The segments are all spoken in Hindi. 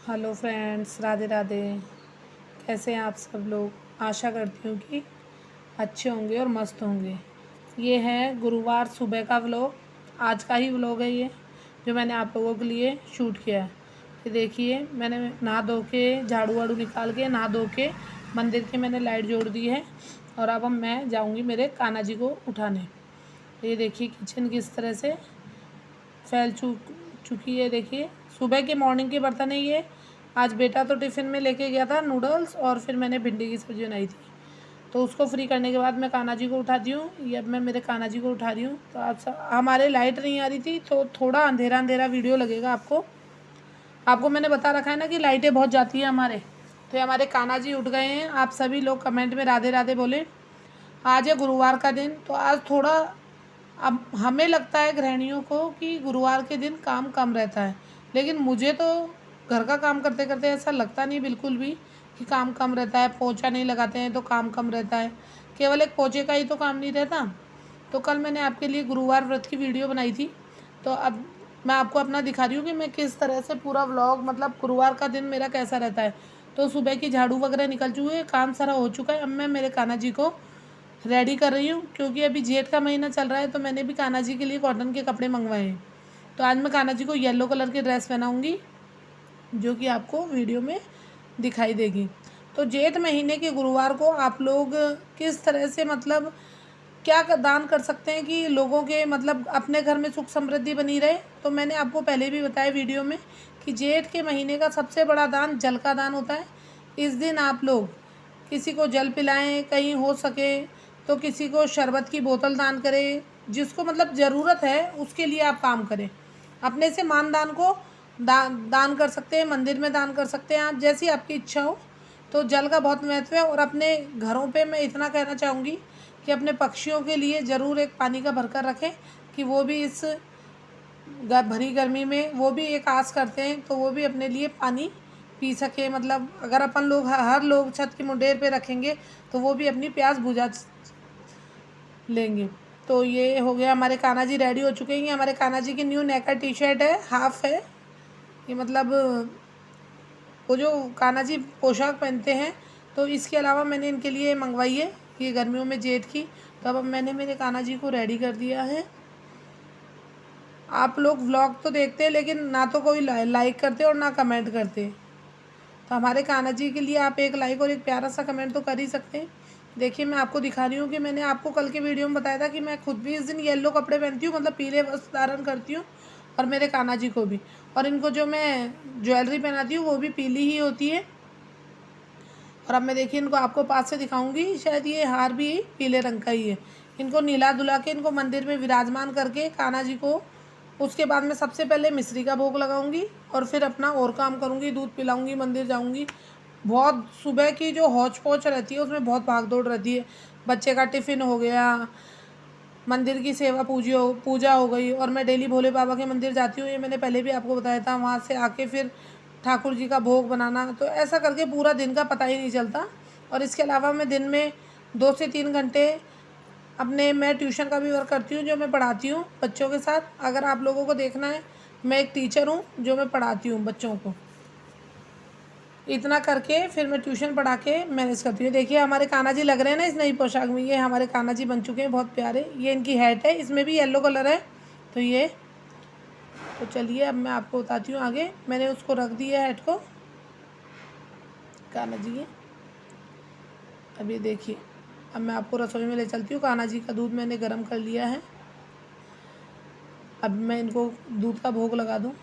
Hello friends, Radhe Radhe. कैसे हैं आप सब लोग? आशा करती हूँ कि अच्छे होंगे और मस्त होंगे। ये है गुरुवार सुबह का व्लॉग। आज का ही व्लॉग है ये, जो मैंने आप लोगों के लिए शूट किया है। ये देखिए, मैंने नहा धो के झाड़ू वाड़ू निकाल के नहा धो के मंदिर की मैंने लाइट जोड़ दी है। और अब मैं जाऊँगी मेरे कान्हा जी को उठाने। ये देखिए किचन किस तरह से फैल चुकी है। देखिए, सुबह के मॉर्निंग के बर्तन है ये। आज बेटा तो टिफ़िन में लेके गया था नूडल्स, और फिर मैंने भिंडी की सब्ज़ी बनाई थी, तो उसको फ्री करने के बाद मैं कान्हा जी को उठाती हूँ। ये अब मैं मेरे कान्हा जी को उठा रही हूँ। तो आज हमारे लाइट नहीं आ रही थी, तो थोड़ा अंधेरा अंधेरा वीडियो लगेगा आपको। आपको मैंने बता रखा है ना कि लाइटें बहुत जाती हैं हमारे। तो ये हमारे कान्हा जी उठ गए हैं। आप सभी लोग कमेंट में राधे राधे बोले। आज है गुरुवार का दिन, तो आज थोड़ा, अब हमें लगता है गृहिणियों को कि गुरुवार के दिन काम कम रहता है, लेकिन मुझे तो घर का काम करते करते ऐसा लगता नहीं बिल्कुल भी कि काम कम रहता है। पोछा नहीं लगाते हैं तो काम कम रहता है। केवल एक पोछे का ही तो काम नहीं रहता। तो कल मैंने आपके लिए गुरुवार व्रत की वीडियो बनाई थी, तो अब मैं आपको अपना दिखा रही हूँ कि मैं किस तरह से पूरा व्लॉग, मतलब गुरुवार का दिन मेरा कैसा रहता है। तो सुबह की झाड़ू वगैरह निकल चुकी है, काम सारा हो चुका है। अब मैं मेरे कान्हा जी को रेडी कर रही हूँ, क्योंकि अभी जेठ का महीना चल रहा है, तो मैंने भी कान्हा जी के लिए कॉटन के कपड़े मंगवाए हैं। तो आज मैं कान्हा जी को येलो कलर की ड्रेस पहनाऊँगी, जो कि आपको वीडियो में दिखाई देगी। तो जेठ महीने के गुरुवार को आप लोग किस तरह से, मतलब क्या दान कर सकते हैं कि लोगों के, मतलब अपने घर में सुख समृद्धि बनी रहे। तो मैंने आपको पहले भी बताया वीडियो में कि जेठ के महीने का सबसे बड़ा दान जल का दान होता है। इस दिन आप लोग किसी को जल पिलाएं, कहीं हो सके तो किसी को शरबत की बोतल दान करें। जिसको मतलब ज़रूरत है उसके लिए आप काम करें। अपने से मानदान को दान कर सकते हैं, मंदिर में दान कर सकते हैं, आप जैसी आपकी इच्छा हो। तो जल का बहुत महत्व है। और अपने घरों पे मैं इतना कहना चाहूँगी कि अपने पक्षियों के लिए ज़रूर एक पानी का भरकर रखें, कि वो भी इस भरी गर्मी में वो भी एक आस करते हैं, तो वो भी अपने लिए पानी पी सके। मतलब अगर अपन लोग हर लोग छत की मुंडेर पे रखेंगे तो वो भी अपनी प्यास बुझा लेंगे। तो ये हो गया, हमारे कान्हा जी रेडी हो चुके हैं। ये हमारे कान्हा जी की न्यू नेकर टी शर्ट है, हाफ है ये। मतलब वो जो कान्हा जी पोशाक पहनते हैं, तो इसके अलावा मैंने इनके लिए मंगवाई है ये गर्मियों में जेठ की। तो अब मैंने मेरे कान्हा जी को रेडी कर दिया है। आप लोग व्लॉग तो देखते हैं, लेकिन ना तो कोई लाइक करते और ना कमेंट करते। तो हमारे कान्हा जी के लिए आप एक लाइक और एक प्यारा सा कमेंट तो कर ही सकते हैं। देखिए, मैं आपको दिखा रही हूँ कि मैंने आपको कल के वीडियो में बताया था कि मैं खुद भी इस दिन येलो कपड़े पहनती हूँ, मतलब पीले वस्त्र धारण करती हूँ, और मेरे कान्हा जी को भी। और इनको जो मैं ज्वेलरी पहनाती हूँ वो भी पीली ही होती है। और अब मैं देखिए इनको आपको पास से दिखाऊंगी, शायद ये हार भी पीले रंग का ही है। इनको नीला धुला के इनको मंदिर में विराजमान करके कान्हा जी को, उसके बाद मैं सबसे पहले मिश्री का भोग लगाऊंगी, और फिर अपना और काम करूंगी, दूध पिलाऊंगी, मंदिर जाऊंगी। बहुत सुबह की जो हौच पौच रहती है उसमें बहुत भाग दौड़ रहती है। बच्चे का टिफ़िन हो गया, मंदिर की सेवा पूजा हो गई, और मैं डेली भोले बाबा के मंदिर जाती हूँ, ये मैंने पहले भी आपको बताया था। वहाँ से आके फिर ठाकुर जी का भोग बनाना, तो ऐसा करके पूरा दिन का पता ही नहीं चलता। और इसके अलावा मैं दिन में 2 से 3 घंटे अपने, मैं ट्यूशन का भी वर्क करती हूँ, जो मैं पढ़ाती हूँ बच्चों के साथ। अगर आप लोगों को देखना है, मैं एक टीचर हूँ जो मैं पढ़ाती हूँ बच्चों को। इतना करके फिर मैं ट्यूशन पढ़ा के मैनेज करती हूँ। देखिए हमारे कान्हा जी लग रहे हैं ना इस नई पोशाक में। ये हमारे कान्हा जी बन चुके हैं, बहुत प्यारे। ये इनकी हैट है, इसमें भी येलो कलर है। तो ये, तो चलिए अब मैं आपको बताती हूँ आगे। मैंने उसको रख दिया हैट को, कान्हा जी है। अब ये देखिए, अब मैं आपको रसोई में ले चलती हूँ। कान्हा जी का दूध मैंने गर्म कर लिया है। अब मैं इनको दूध का भोग लगा दूँ।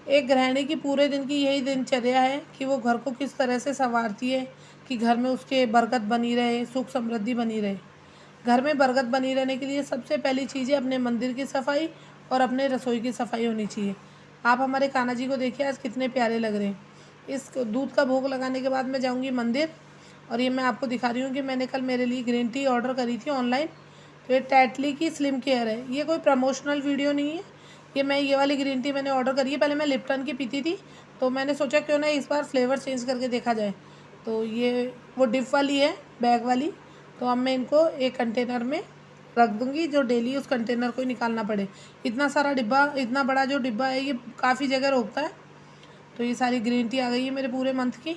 एक गृहिणी की पूरे दिन की यही दिनचर्या है कि वो घर को किस तरह से संवारती है कि घर में उसके बरकत बनी रहे, सुख समृद्धि बनी रहे। घर में बरकत बनी रहने के लिए सबसे पहली चीज़ है अपने मंदिर की सफाई और अपने रसोई की सफाई होनी चाहिए। आप हमारे कान्हा जी को देखिए आज कितने प्यारे लग रहे हैं। इस दूध का भोग लगाने के बाद मैं जाऊँगी मंदिर। और ये मैं आपको दिखा रही हूँ कि मैंने कल मेरे लिए ग्रीन टी ऑर्डर करी थी ऑनलाइन। तो ये टैटली की स्लिम केयर है। ये कोई प्रमोशनल वीडियो नहीं है। ये वाली ग्रीन टी मैंने ऑर्डर करी है। पहले मैं लिप्टन की पीती थी, तो मैंने सोचा क्यों ना इस बार फ्लेवर चेंज करके देखा जाए। तो ये वो डिप वाली है, बैग वाली। तो अब मैं इनको एक कंटेनर में रख दूँगी, जो डेली उस कंटेनर को ही निकालना पड़े। इतना सारा डिब्बा, इतना बड़ा जो डिब्बा है, ये काफ़ी जगह रोकता है। तो ये सारी ग्रीन टी आ गई है मेरे पूरे मंथ की।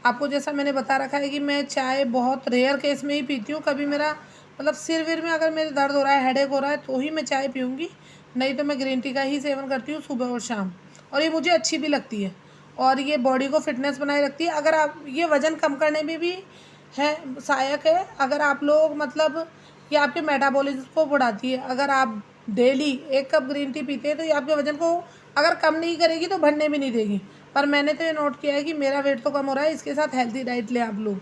आपको जैसा मैंने बता रखा है कि मैं चाय बहुत रेयर केस में ही पीती हूँ। कभी मेरा मतलब सिर विर में अगर मेरे दर्द हो रहा है, हेडेक हो रहा है, तो ही मैं चाय पीऊँगी, नहीं तो मैं ग्रीन टी का ही सेवन करती हूँ सुबह और शाम। और ये मुझे अच्छी भी लगती है और ये बॉडी को फिटनेस बनाए रखती है। अगर आप ये वज़न कम करने में भी है सहायक है। अगर आप लोग मतलब ये आपके मेटाबॉलिज्म को बढ़ाती है। अगर आप डेली 1 कप ग्रीन टी पीते हैं तो ये आपके वज़न को अगर कम नहीं करेगी तो बढ़ने भी नहीं देगी। पर मैंने तो ये नोट किया है कि मेरा वेट तो कम हो रहा है, इसके साथ हेल्दी डाइट लें आप लोग।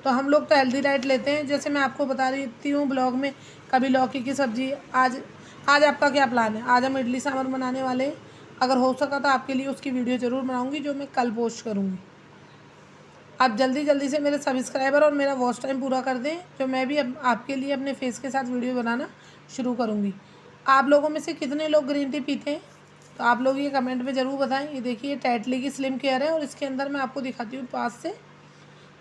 तो हम लोग तो हेल्दी डाइट लेते हैं, जैसे मैं आपको बता रही हूँ ब्लॉग में, कभी लौकी की सब्ज़ी। आज आज आपका क्या प्लान है? आज हम इडली सांभर बनाने वाले हैं। अगर हो सका तो आपके लिए उसकी वीडियो ज़रूर बनाऊँगी, जो मैं कल पोस्ट करूँगी। आप जल्दी जल्दी से मेरे सब्सक्राइबर और मेरा वॉच टाइम पूरा कर दें, जो मैं भी आपके लिए अपने फेस के साथ वीडियो बनाना शुरू करूँगी। आप लोगों में से कितने लोग ग्रीन टी पीते हैं, तो आप लोग ये कमेंट में ज़रूर बताएं। ये देखिए टेटली की स्लिम केयर है और इसके अंदर मैं आपको दिखाती हूँ पास से।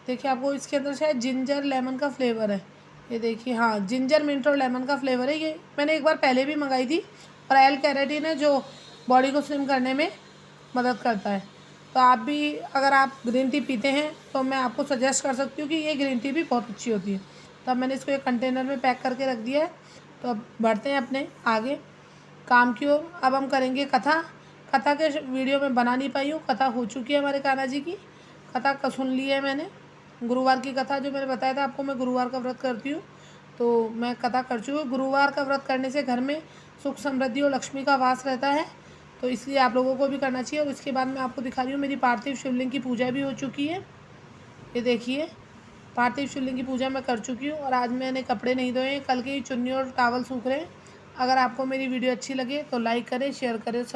देखिए आपको इसके अंदर शायद जिंजर लेमन का फ्लेवर है। ये देखिए, हाँ, जिंजर मिंट और लेमन का फ्लेवर है। ये मैंने एक बार पहले भी मंगाई थी। और एल कैरेटीन है जो बॉडी को स्लिम करने में मदद करता है। तो आप भी अगर आप ग्रीन टी पीते हैं तो मैं आपको सजेस्ट कर सकती हूँ कि ये ग्रीन टी भी बहुत अच्छी होती है। तो अब मैंने इसको एक कंटेनर में पैक करके रख दिया है। तो अब बढ़ते हैं अपने आगे काम की ओर। अब हम करेंगे कथा। कथा के वीडियो में बना नहीं पाई हूँ, कथा हो चुकी है हमारे कान्हा जी की। कथा सुन ली है मैंने, गुरुवार की कथा जो मैंने बताया था आपको। मैं गुरुवार का व्रत करती हूँ, तो मैं कथा कर चुकी हूँ। गुरुवार का व्रत करने से घर में सुख समृद्धि और लक्ष्मी का वास रहता है, तो इसलिए आप लोगों को भी करना चाहिए। और इसके बाद मैं आपको दिखा रही हूँ, मेरी पार्थिव शिवलिंग की पूजा भी हो चुकी है। ये देखिए, पार्थिव शिवलिंग की पूजा मैं कर चुकी हूँ। और आज मैंने कपड़े नहीं धोए हैं, कल के ही चुन्नी और टावल सूख रहे हैं। अगर आपको मेरी वीडियो अच्छी लगे तो लाइक करें, शेयर करें, सब